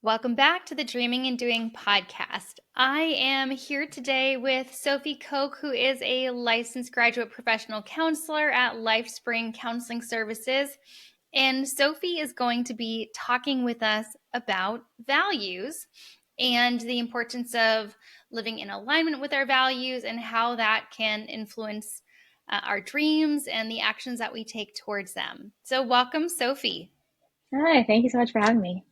Welcome back to the Dreaming and Doing podcast. I am here today with Sophie Koch, who is a licensed graduate professional counselor at LifeSpring Counseling Services. And Sophie is going to be talking with us about values and the importance of living in alignment with our values and how that can influence our dreams and the actions that we take towards them. So, welcome, Sophie. Hi, thank you so much for having me.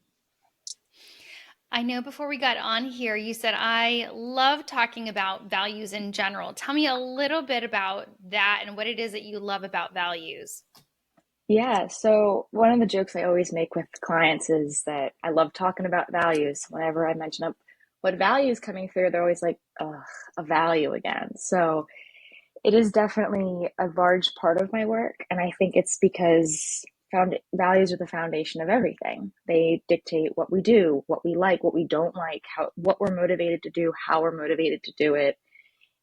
I know before we got on here, you said I love talking about values in general. Tell me a little bit about that and what it is that you love about values. Yeah, so one of the jokes I always make with clients is that I love talking about values. Whenever I mention what value is coming through, they're always like, ugh, a value again. So it is definitely a large part of my work. And I think it's because values are the foundation of everything. They dictate what we do, what we like, what we don't like, what we're motivated to do, how we're motivated to do it.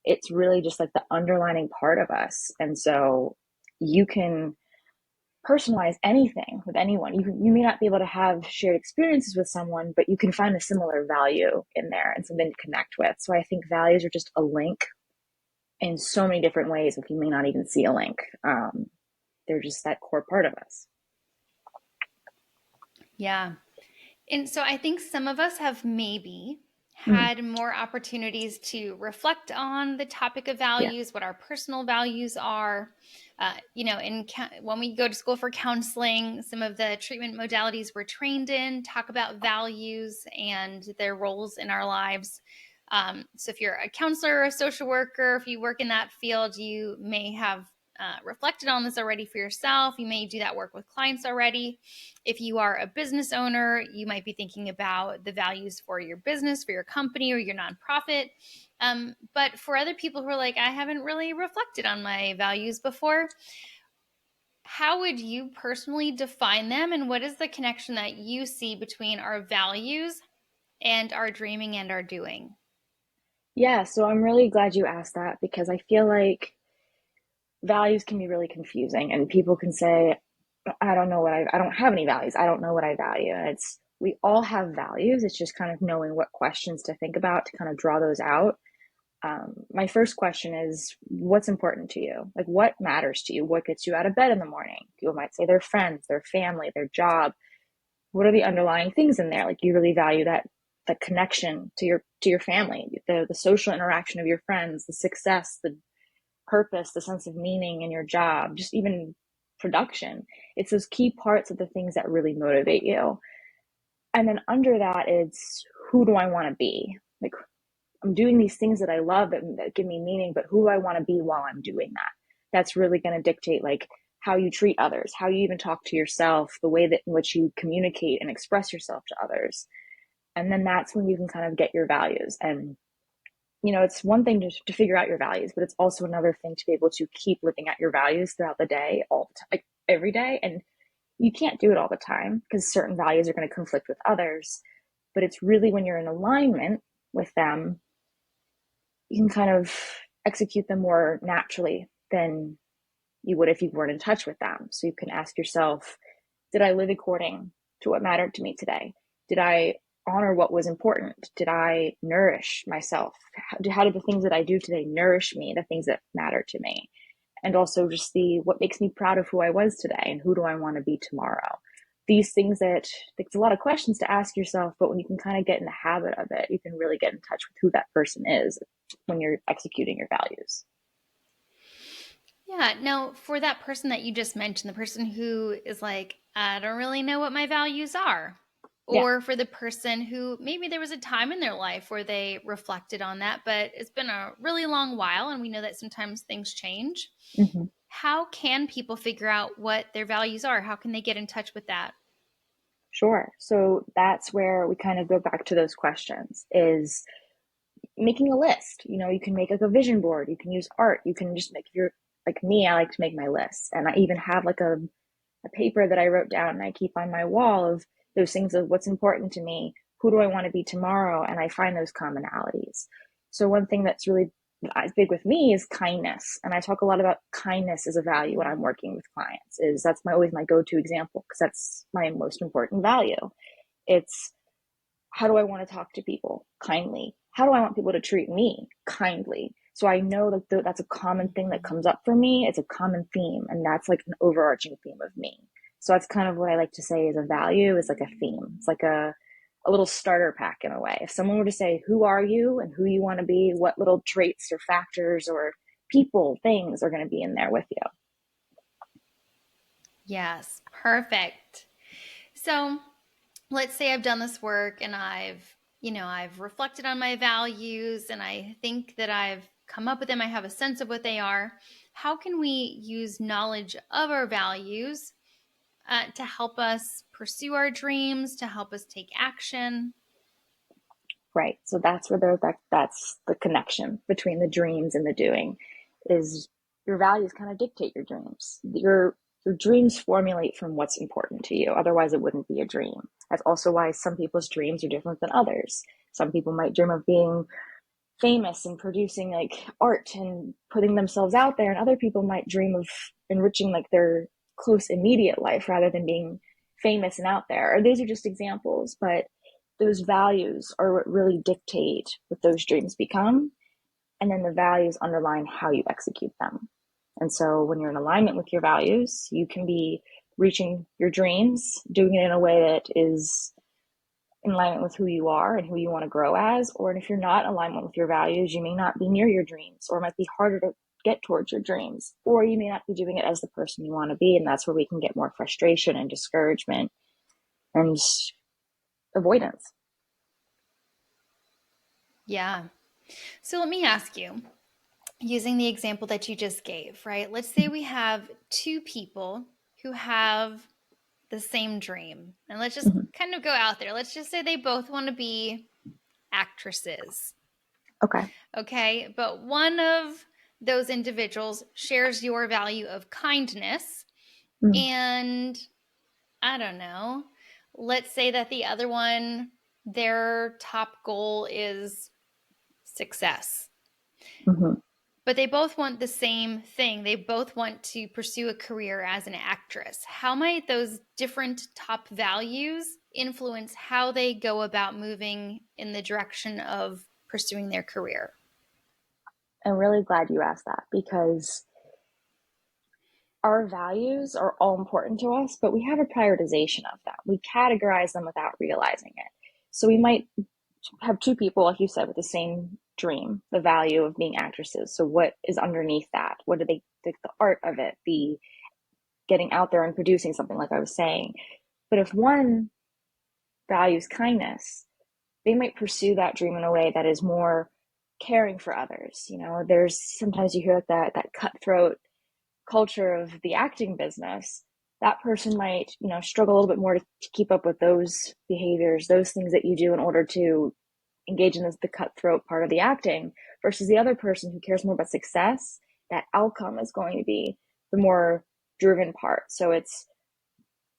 It's really just like the underlining part of us. And so you can personalize anything with anyone. You may not be able to have shared experiences with someone, but you can find a similar value in there and something to connect with. So I think values are just a link in so many different ways if you may not even see a link. They're just that core part of us. Yeah. And so I think some of us have maybe Mm, had more opportunities to reflect on the topic of yeah. values, what our personal values are. When we go to school for counseling, some of the treatment modalities we're trained in talk about values and their roles in our lives. So if you're a counselor or a social worker, if you work in that field, you may have reflected on this already for yourself. You may do that work with clients already. If you are a business owner, you might be thinking about the values for your business, for your company, or your nonprofit. But for other people who are like, I haven't really reflected on my values before, how would you personally define them? And what is the connection that you see between our values and our dreaming and our doing? Yeah, so I'm really glad you asked that because I feel like values can be really confusing and people can say, I don't have any values. I don't know what I value. And we all have values. It's just kind of knowing what questions to think about to kind of draw those out. My first question is, what's important to you? Like, what matters to you? What gets you out of bed in the morning? People might say their friends, their family, their job. What are the underlying things in there? Like, you really value that connection to your family, the social interaction of your friends, the success, the purpose, the sense of meaning in your job, just even production. It's those key parts of the things that really motivate you. And then under that, it's who do I want to be? Like, I'm doing these things that I love that give me meaning, but who do I want to be while I'm doing that? That's really going to dictate like how you treat others, how you even talk to yourself, the way that in which you communicate and express yourself to others. And then that's when you can kind of get your values. And it's one thing to figure out your values, but it's also another thing to be able to keep living out your values throughout the day, all the time, like every day. And you can't do it all the time because certain values are going to conflict with others. But it's really when you're in alignment with them, you can kind of execute them more naturally than you would if you weren't in touch with them. So you can ask yourself, did I live according to what mattered to me today? Did I honor what was important? Did I nourish myself? How did the things that I do today nourish me, the things that matter to me? And also just what makes me proud of who I was today and who do I want to be tomorrow? These things that it's a lot of questions to ask yourself, but when you can kind of get in the habit of it, you can really get in touch with who that person is when you're executing your values. Yeah. Now, for that person that you just mentioned, the person who is like, I don't really know what my values are. Yeah. Or for the person who maybe there was a time in their life where they reflected on that, but it's been a really long while. And we know that sometimes things change. Mm-hmm. How can people figure out what their values are? How can they get in touch with that? Sure. So that's where we kind of go back to those questions is making a list. You can make like a vision board. You can use art. You can just make your, like me, I like to make my lists. And I even have like a paper that I wrote down and I keep on my wall of those things of what's important to me. Who do I want to be tomorrow? And I find those commonalities. So one thing that's really big with me is kindness. And I talk a lot about kindness as a value when I'm working with clients always my go-to example because that's my most important value. It's How do I want to talk to people? Kindly. How do I want people to treat me? Kindly. So I know that that's a common thing that comes up for me. It's a common theme, and that's like an overarching theme of me. So that's kind of what I like to say is a value is like a theme. It's like a little starter pack in a way. If someone were to say, who are you and who you want to be, what little traits or factors or people, things are going to be in there with you. Yes, perfect. So let's say I've done this work and I've reflected on my values and I think that I've come up with them. I have a sense of what they are. How can we use knowledge of our values to help us pursue our dreams, to help us take action? Right. So that's where that's the connection between the dreams and the doing is your values kind of dictate your dreams. Your dreams formulate from what's important to you. Otherwise it wouldn't be a dream. That's also why some people's dreams are different than others. Some people might dream of being famous and producing like art and putting themselves out there, and other people might dream of enriching like their close immediate life rather than being famous and out there. Or these are just examples, but those values are what really dictate what those dreams become, and then the values underline how you execute them. And so when you're in alignment with your values, you can be reaching your dreams, doing it in a way that is in alignment with who you are and who you want to grow as. Or if you're not in alignment with your values, you may not be near your dreams, or it might be harder to get towards your dreams, or you may not be doing it as the person you want to be. And that's where we can get more frustration and discouragement and avoidance. Yeah. So let me ask you, using the example that you just gave, right? Let's say we have two people who have the same dream. And let's just Mm-hmm. kind of go out there. Let's just say they both want to be actresses. Okay. Okay. But one of those individuals shares your value of kindness. Mm-hmm. And I don't know, let's say that the other one, their top goal is success. Mm-hmm. But they both want the same thing. They both want to pursue a career as an actress. How might those different top values influence how they go about moving in the direction of pursuing their career? I'm really glad you asked that because our values are all important to us, but we have a prioritization of them. We categorize them without realizing it. So we might have two people, like you said, with the same dream, the value of being actresses. So what is underneath that? What do they think the art of it, the getting out there and producing something, like I was saying? But if one values kindness, they might pursue that dream in a way that is more caring for others. You know, there's sometimes you hear that cutthroat culture of the acting business. That person might, struggle a little bit more to keep up with those behaviors, those things that you do in order to engage in the cutthroat part of the acting, versus the other person who cares more about success. That outcome is going to be the more driven part. So it's,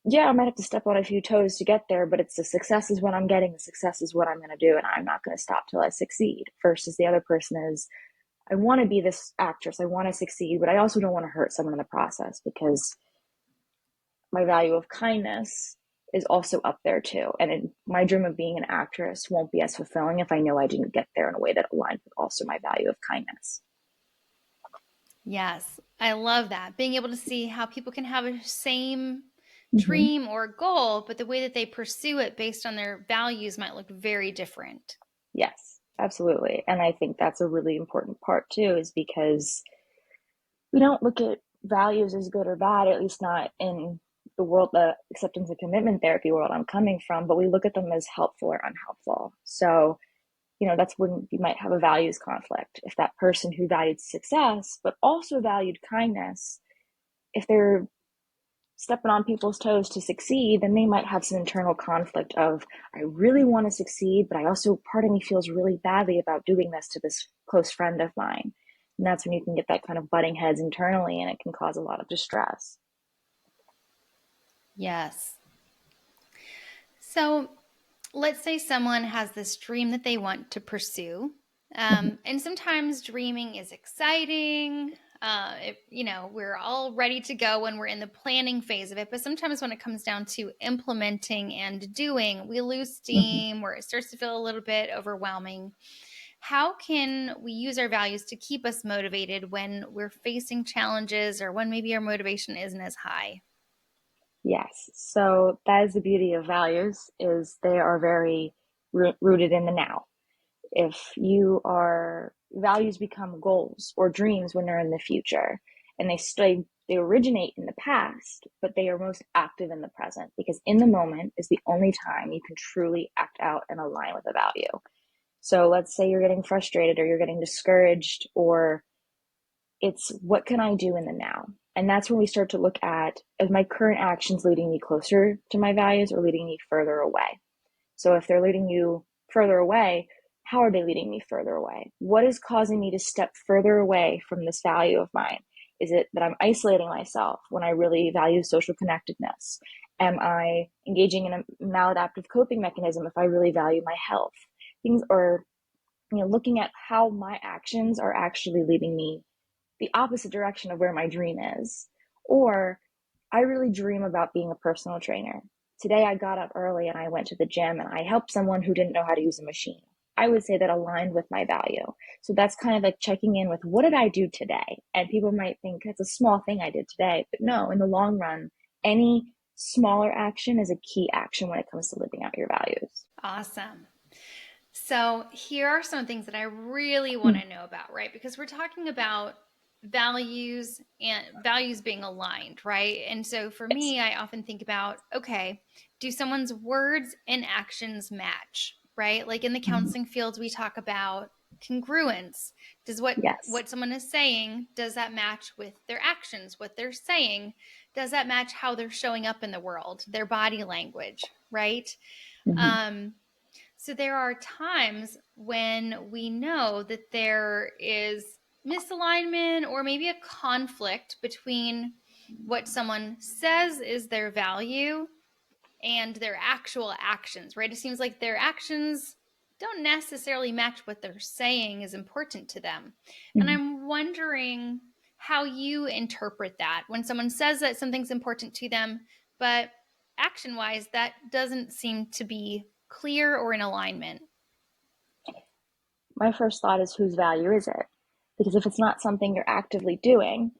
yeah, I might have to step on a few toes to get there, but it's the success is what I'm getting, the success is what I'm going to do, and I'm not going to stop till I succeed. Versus the other person is, I want to be this actress, I want to succeed, but I also don't want to hurt someone in the process, because my value of kindness is also up there too. And my dream of being an actress won't be as fulfilling if I know I didn't get there in a way that aligned with also my value of kindness. Yes, I love that. Being able to see how people can have a same Mm-hmm. dream or goal, but the way that they pursue it based on their values might look very different. Yes, absolutely. And I think that's a really important part too, is because we don't look at values as good or bad, at least not in the world, the acceptance and commitment therapy world I'm coming from, but we look at them as helpful or unhelpful. So, that's when you might have a values conflict. If that person who valued success, but also valued kindness, if they're stepping on people's toes to succeed, then they might have some internal conflict of, I really want to succeed, but I also, part of me feels really badly about doing this to this close friend of mine. And that's when you can get that kind of butting heads internally, and it can cause a lot of distress. Yes. So let's say someone has this dream that they want to pursue. Mm-hmm. And sometimes dreaming is exciting. we're all ready to go when we're in the planning phase of it. But sometimes when it comes down to implementing and doing, we lose Hmm. steam where it starts to feel a little bit overwhelming. How can we use our values to keep us motivated when we're facing challenges or when maybe our motivation isn't as high? Yes. So that is the beauty of values is they are very rooted in the now. If you are values become goals or dreams when they're in the future and they originate in the past, but they are most active in the present because in the moment is the only time you can truly act out and align with a value. So let's say you're getting frustrated or you're getting discouraged, or it's what can I do in the now? And that's when we start to look at, is my current actions leading me closer to my values or leading me further away? So if they're leading you further away, how are they leading me further away? What is causing me to step further away from this value of mine? Is it that I'm isolating myself when I really value social connectedness? Am I engaging in a maladaptive coping mechanism if I really value my health? Things, or looking at how my actions are actually leading me the opposite direction of where my dream is. Or I really dream about being a personal trainer. Today I got up early and I went to the gym and I helped someone who didn't know how to use a machine. I would say that aligned with my value. So that's kind of like checking in with what did I do today? And people might think that's a small thing I did today, but no, in the long run, any smaller action is a key action when it comes to living out your values. Awesome. So, here are some things that I really want to know about, right? Because we're talking about values and values being aligned, right? And so for Yes. me, I often think about, okay, do someone's words and actions match, right? Like in the Mhm. counseling field, we talk about congruence. Does Yes. what someone is saying, does that match with their actions? What they're saying, does that match how they're showing up in the world, their body language, right? Hmm. Um, so there are times when we know that there is misalignment or maybe a conflict between what someone says is their value and their actual actions, right? It seems like their actions don't necessarily match what they're saying is important to them. And Hmm. I'm wondering how you interpret that when someone says that something's important to them, but action wise, that doesn't seem to be clear or in alignment. My first thought is whose value is it? Because if it's not something you're actively doing,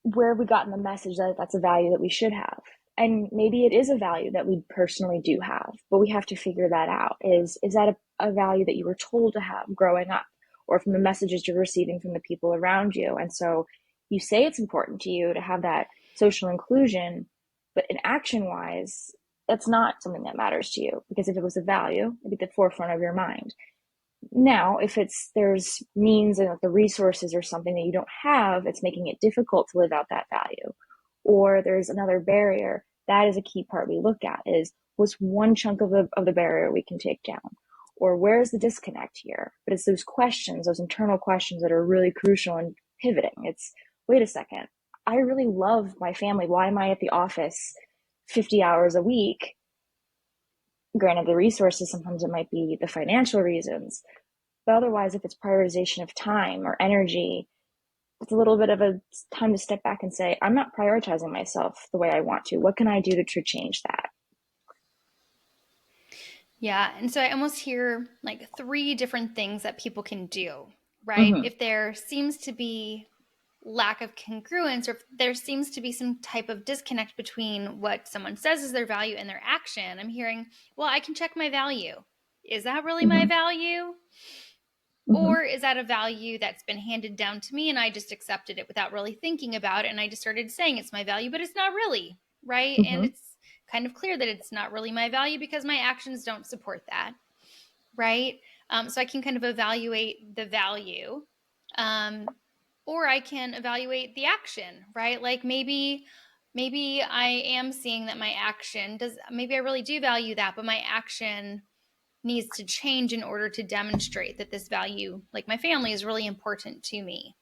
where have we gotten the message that that's a value that we should have? And maybe it is a value that we personally do have, but we have to figure that out. Is that a value that you were told to have growing up, or from the messages you're receiving from the people around you? And so you say it's important to you to have that social inclusion, but in action wise, that's not something that matters to you, because if it was a value, it'd be at the forefront of your mind. Now, if there's means and the resources or something that you don't have, it's making it difficult to live out that value. Or there's another barrier. That is a key part we look at is what's one chunk of the barrier we can take down? Or where's the disconnect here? But it's those questions, those internal questions that are really crucial in pivoting. It's, wait a second, I really love my family. Why am I at the office 50 hours a week? Granted, the resources, sometimes it might be the financial reasons, but otherwise, if it's prioritization of time or energy, it's a little bit of a time to step back and say, I'm not prioritizing myself the way I want to. What can I do to change that? Yeah. And so I almost hear like three different things that people can do, right? Mm-hmm. If there seems to be lack of congruence or if there seems to be some type of disconnect between what someone says is their value and their action, I'm hearing, well, I can check my value. Is that really my Mm-hmm. value? Mm-hmm. Or is that a value that's been handed down to me and I just accepted it without really thinking about it? And I just started saying it's my value, but it's not really, right? And Mm-hmm. it's kind of clear that it's not really my value because my actions don't support that, right? So I can kind of evaluate the value. Um, or I can evaluate the action, right? Like maybe I am seeing that my action does maybe I really do value that, but my action needs to change in order to demonstrate that this value, like my family, is really important to me.